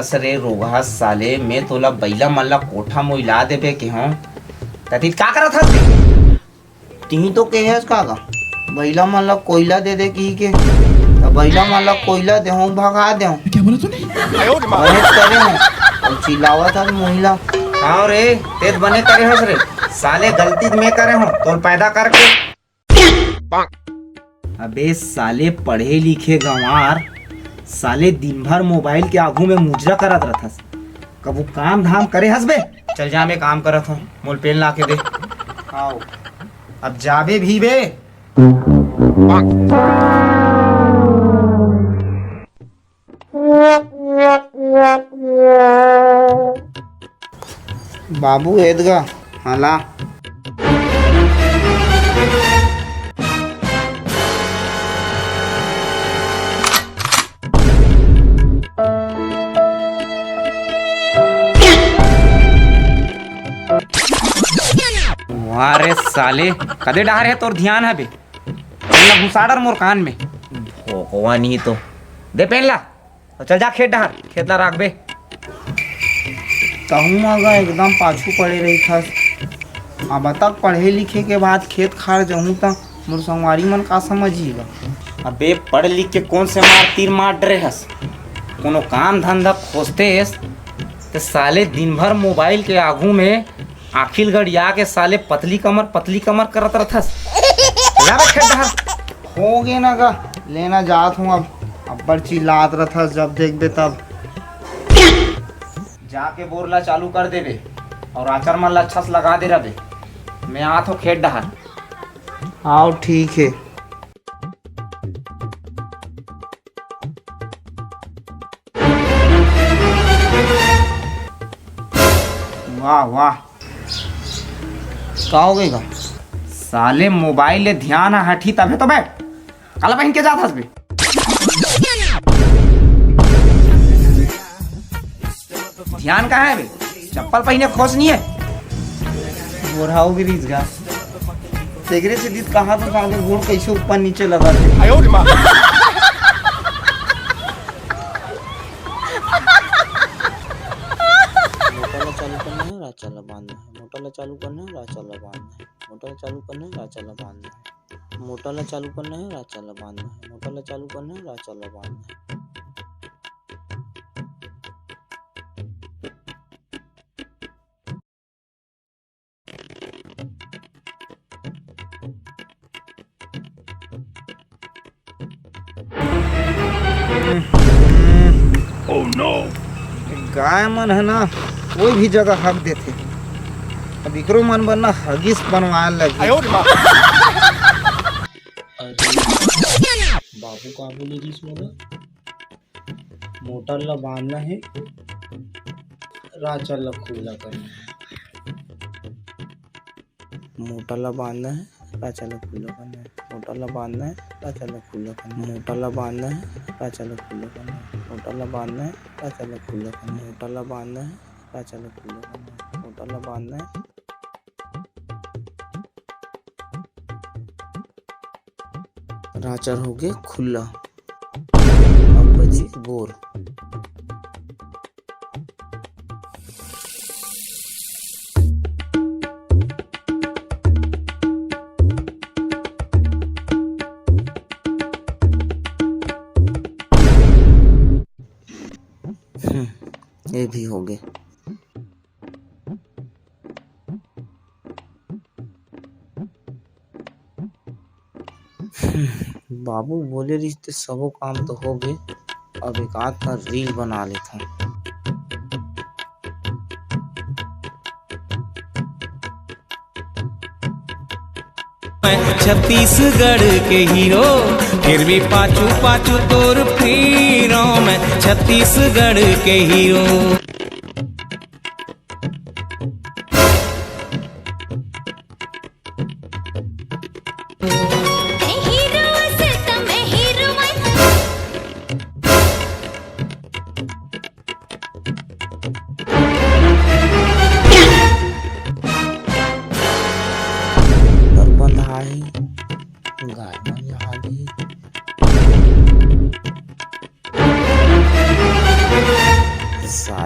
कसरे रोगा साले मैं तोला बैला मल्ला कोठा मोइला देबे के हूँ तती का करत हस बे? ती तो कहेस काका बैला मल्ला कोयला दे दे की के बैला मल्ला कोयला दे हूँ भगा दे हूँ क्या बोला तूने? बहस करे हूँ और चिल्लावा था महिला। हाँ रे तेज बने करे हस रे साले गलती मैं करे हूँ तोल पैदा करके। अबे साले पढ़े लिखे गंवार साले दिन भर मोबाइल के आगू में मुजरा करत रहथस कबू काम धाम करे हस बे? चल जा मैं काम करत हूँ मोल पेन ला के दे। आओ अब जाबे भी बे। बाबू एदगा हाला अरे साले कदे डार है तोर ध्यान है बे ना घुसाडर मोर कान में भोगवा नहीं तो दे पेन ला तो चल जा खेत डार खेत ला राख बे। कहूँ अगर एकदम पाछू पड़े रही था अब तक पढ़े लिखे के बाद खेत खार जाऊँ तो मोर संगवारी मन का समझिएगा। अबे पढ़ लिख के कौन से मार तीर मार डरे हस कोनो काम धंधा खोजते हस तो साले दिन भर मोबाइल के आगू में आखिल गड़िया के साले पतली कमर करत रहथस। जा बे खेत डार हो गए ना का लेना जात हूँ अब बड़ चिल्लात रहता जब देखबे तब। जाके बोरला चालू कर देबे और आचर मन ला अच्छा से लगा दे रबे मैं आत हूँ खेत डहार। आओ ठीक है। वाह वाह का हो गएगा साले मोबाइल ले ध्यान हटी तबे तो बैठ काला पहन के जात हस बे। ध्यान कहाँ है बे चप्पल पहने खोस नहीं है बोराओ गिरीज गा तेगरे से दीद कहा तो साले घोड़ कैसे ऊपर नीचे लगा थे। राचाला बांधना है मोटाला चालू करना है राचाला बांधना है मोटाला चालू करना है राचाला बांधना है मोटाला चालू करना है राचाला बांधना है मोटाला चालू करना है राचाला बांधना है। गाय मन है ना कोई भी जगह हक देते अब इकरो मन बनना हगिस बनवाए लगे। बाबू का बोले जिस मोला मोटर ला बांधना है राचा ला खुला करना है मोटर ला बांधना है राचा ला खुला करना है मोटर ला बांधना है राचा ला खुला करना है मोटर ला बांधना है राचा ला खुला करना है मोटर ला बांधना है राचा ला खुला करना है मोटर ला बांधना है राचा ला खुला करना है मोटर ला बांधना है। राचर हो गए खुला अब बची बोर। ये भी हो गए। बाबू बोले रिश्ते सबो काम तो हो गए अब एक आध का रील बना लेता हूँ। छत्तीसगढ़ के हीरो फिर भी पाचू पाचू तोर फिरो मैं छत्तीसगढ़ के हीरो। गाय मन यहाँ दी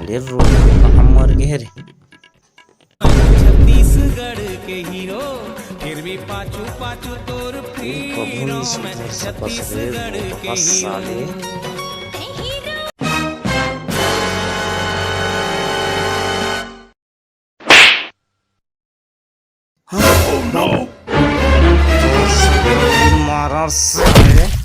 साले रोड कहाँ मर गए रे। छत्तीसगढ़ के हीरो फिर भी पाछू पाछू तोर कबू फिरो नहीं में सुधर सकस रे छत्तीसगढ़ के रोडवा साले। मारा साले।